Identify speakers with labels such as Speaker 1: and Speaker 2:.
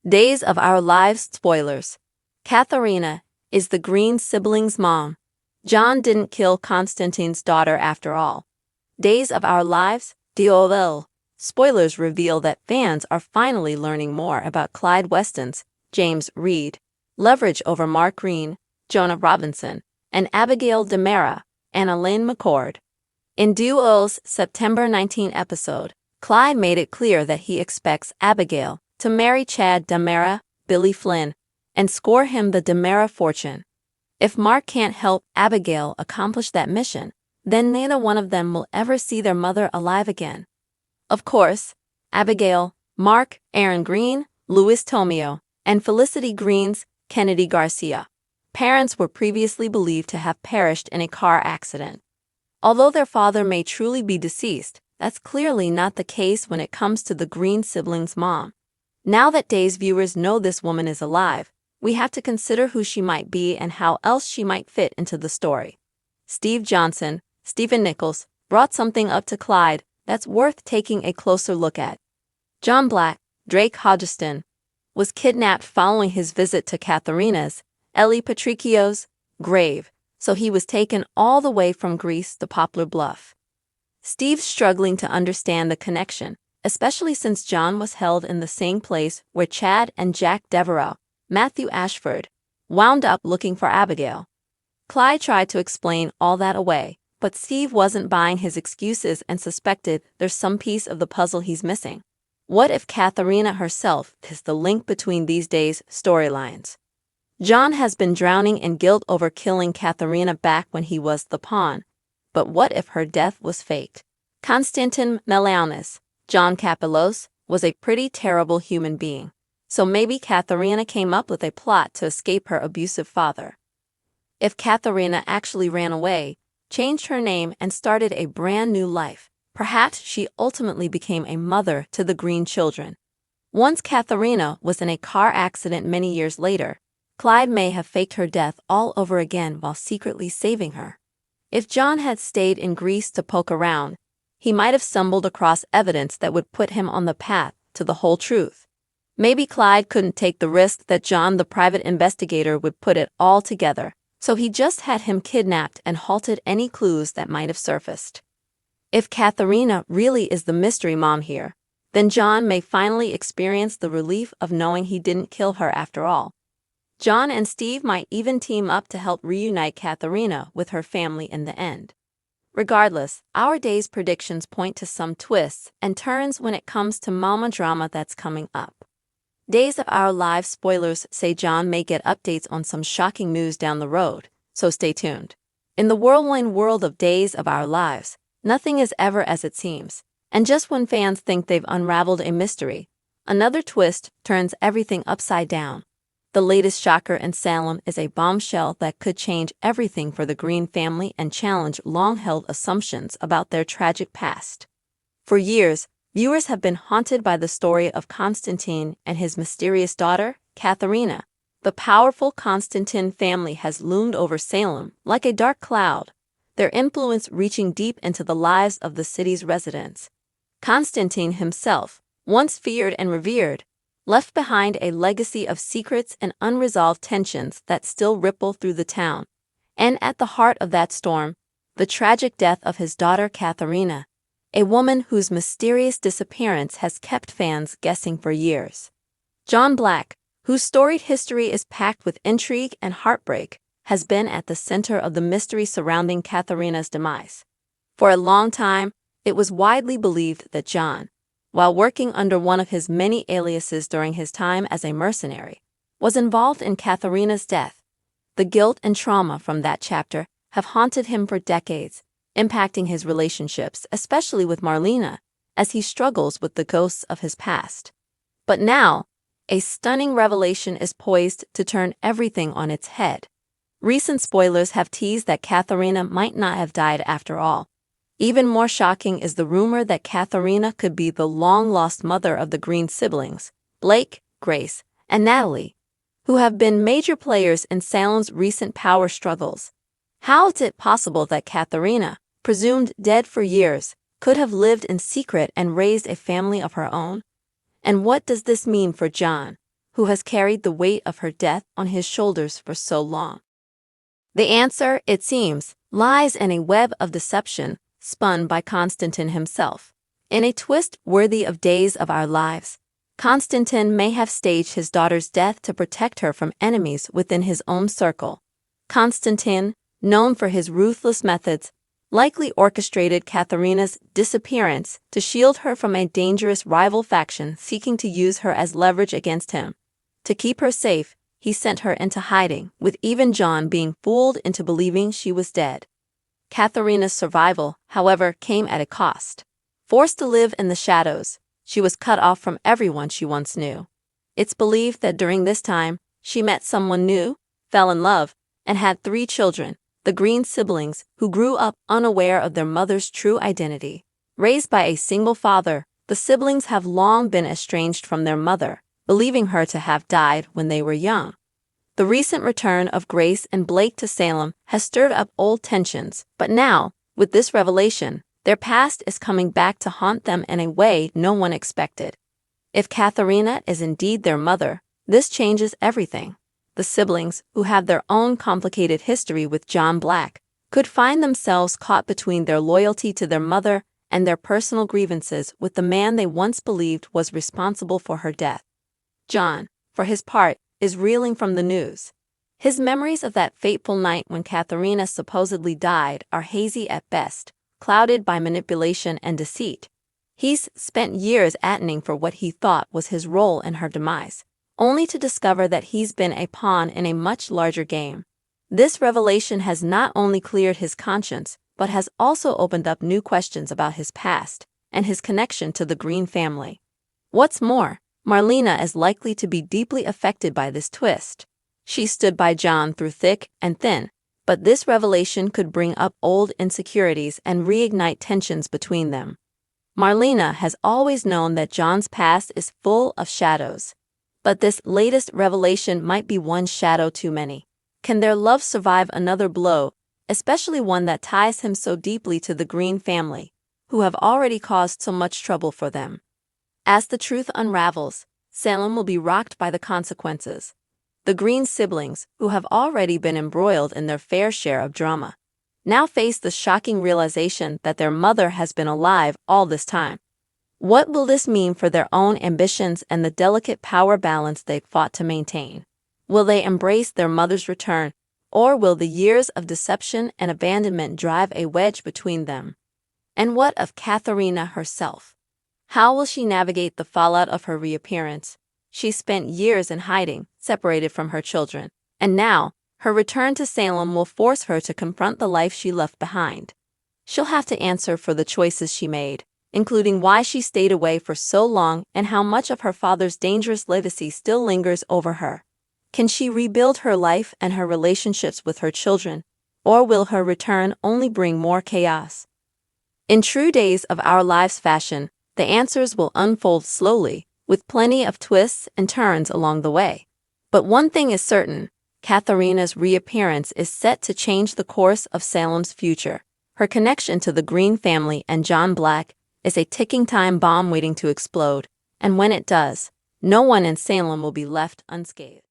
Speaker 1: Days of Our Lives spoilers. Catharina is the Greene siblings' mom. John didn't kill Constantine's daughter after all. Days of Our Lives, DOL. Spoilers reveal that fans are finally learning more about Clyde Weston's James Reed leverage over Mark Greene, Jonah Robinson, and Abigail DiMera and Elaine McCord. In DOL's September 19 episode, Clyde made it clear that he expects Abigail to marry Chad DiMera, Billy Flynn, and score him the DiMera fortune. If Mark can't help Abigail accomplish that mission, then neither one of them will ever see their mother alive again. Of course, Abigail, Mark, Aaron Greene, Louis Tomeo, and Felicity Greene's Kennedy Garcia parents were previously believed to have perished in a car accident. Although their father may truly be deceased, that's clearly not the case when it comes to the Greene siblings' mom. Now that Days viewers know this woman is alive, we have to consider who she might be and how else she might fit into the story. Steve Johnson, Stephen Nichols, brought something up to Clyde that's worth taking a closer look at. John Black, Drake Hodgeston, was kidnapped following his visit to Catharina's, Ellie Patricchio's, grave, so he was taken all the way from Greece to Poplar Bluff. Steve's struggling to understand the connection, especially since John was held in the same place where Chad and Jack Devereaux, Matthew Ashford, wound up looking for Abigail. Clyde tried to explain all that away, but Steve wasn't buying his excuses and suspected there's some piece of the puzzle he's missing. What if Catharina herself is the link between these days' storylines? John has been drowning in guilt over killing Catharina back when he was the pawn, but what if her death was faked? Constantin Meleounis, John Kapelos, was a pretty terrible human being, so maybe Catharina came up with a plot to escape her abusive father. If Catharina actually ran away, changed her name and started a brand new life, perhaps she ultimately became a mother to the Greene children. Once Catharina was in a car accident many years later, Clyde may have faked her death all over again while secretly saving her. If John had stayed in Greece to poke around, he might have stumbled across evidence that would put him on the path to the whole truth. Maybe Clyde couldn't take the risk that John the private investigator would put it all together, so he just had him kidnapped and halted any clues that might have surfaced. If Catharina really is the mystery mom here, then John may finally experience the relief of knowing he didn't kill her after all. John and Steve might even team up to help reunite Catharina with her family in the end. Regardless, our day's predictions point to some twists and turns when it comes to mama drama that's coming up. Days of Our Lives spoilers say John may get updates on some shocking news down the road, so stay tuned. In the whirlwind world of Days of Our Lives, nothing is ever as it seems, and just when fans think they've unraveled a mystery, another twist turns everything upside down. The latest shocker in Salem is a bombshell that could change everything for the Greene family and challenge long-held assumptions about their tragic past. For years, viewers have been haunted by the story of Constantine and his mysterious daughter, Catharina. The powerful Constantine family has loomed over Salem like a dark cloud, their influence reaching deep into the lives of the city's residents. Constantine himself, once feared and revered, left behind a legacy of secrets and unresolved tensions that still ripple through the town. And at the heart of that storm, the tragic death of his daughter Catharina, a woman whose mysterious disappearance has kept fans guessing for years. John Black, whose storied history is packed with intrigue and heartbreak, has been at the center of the mystery surrounding Catharina's demise. For a long time, it was widely believed that John, while working under one of his many aliases during his time as a mercenary, was involved in Catharina's death. The guilt and trauma from that chapter have haunted him for decades, impacting his relationships, especially with Marlena, as he struggles with the ghosts of his past. But now, a stunning revelation is poised to turn everything on its head. Recent spoilers have teased that Catharina might not have died after all. Even more shocking is the rumor that Catharina could be the long-lost mother of the Greene siblings, Blake, Grace, and Natalie, who have been major players in Salem's recent power struggles. How is it possible that Catharina, presumed dead for years, could have lived in secret and raised a family of her own? And what does this mean for John, who has carried the weight of her death on his shoulders for so long? The answer, it seems, lies in a web of deception spun by Constantine himself. In a twist worthy of Days of Our Lives, Constantine may have staged his daughter's death to protect her from enemies within his own circle. Constantine, known for his ruthless methods, likely orchestrated Catharina's disappearance to shield her from a dangerous rival faction seeking to use her as leverage against him. To keep her safe, he sent her into hiding, with even John being fooled into believing she was dead. Catharina's survival, however, came at a cost. Forced to live in the shadows, she was cut off from everyone she once knew. It's believed that during this time, she met someone new, fell in love, and had 3 children, the Greene siblings, who grew up unaware of their mother's true identity. Raised by a single father, the siblings have long been estranged from their mother, believing her to have died when they were young. The recent return of Grace and Blake to Salem has stirred up old tensions, but now, with this revelation, their past is coming back to haunt them in a way no one expected. If Catharina is indeed their mother, this changes everything. The siblings, who have their own complicated history with John Black, could find themselves caught between their loyalty to their mother and their personal grievances with the man they once believed was responsible for her death. John, for his part, is reeling from the news. His memories of that fateful night when Catharina supposedly died are hazy at best, clouded by manipulation and deceit. He's spent years attoning for what he thought was his role in her demise, only to discover that he's been a pawn in a much larger game. This revelation has not only cleared his conscience, but has also opened up new questions about his past and his connection to the Greene family. What's more, Marlena is likely to be deeply affected by this twist. She stood by John through thick and thin, but this revelation could bring up old insecurities and reignite tensions between them. Marlena has always known that John's past is full of shadows. But this latest revelation might be one shadow too many. Can their love survive another blow, especially one that ties him so deeply to the Greene family, who have already caused so much trouble for them? As the truth unravels, Salem will be rocked by the consequences. The Greene siblings, who have already been embroiled in their fair share of drama, now face the shocking realization that their mother has been alive all this time. What will this mean for their own ambitions and the delicate power balance they've fought to maintain? Will they embrace their mother's return, or will the years of deception and abandonment drive a wedge between them? And what of Catharina herself? How will she navigate the fallout of her reappearance? She spent years in hiding, separated from her children, and now, her return to Salem will force her to confront the life she left behind. She'll have to answer for the choices she made, including why she stayed away for so long and how much of her father's dangerous legacy still lingers over her. Can she rebuild her life and her relationships with her children, or will her return only bring more chaos? In true Days of Our Lives fashion, the answers will unfold slowly, with plenty of twists and turns along the way. But one thing is certain, Catharina's reappearance is set to change the course of Salem's future. Her connection to the Greene family and John Black is a ticking time bomb waiting to explode, and when it does, no one in Salem will be left unscathed.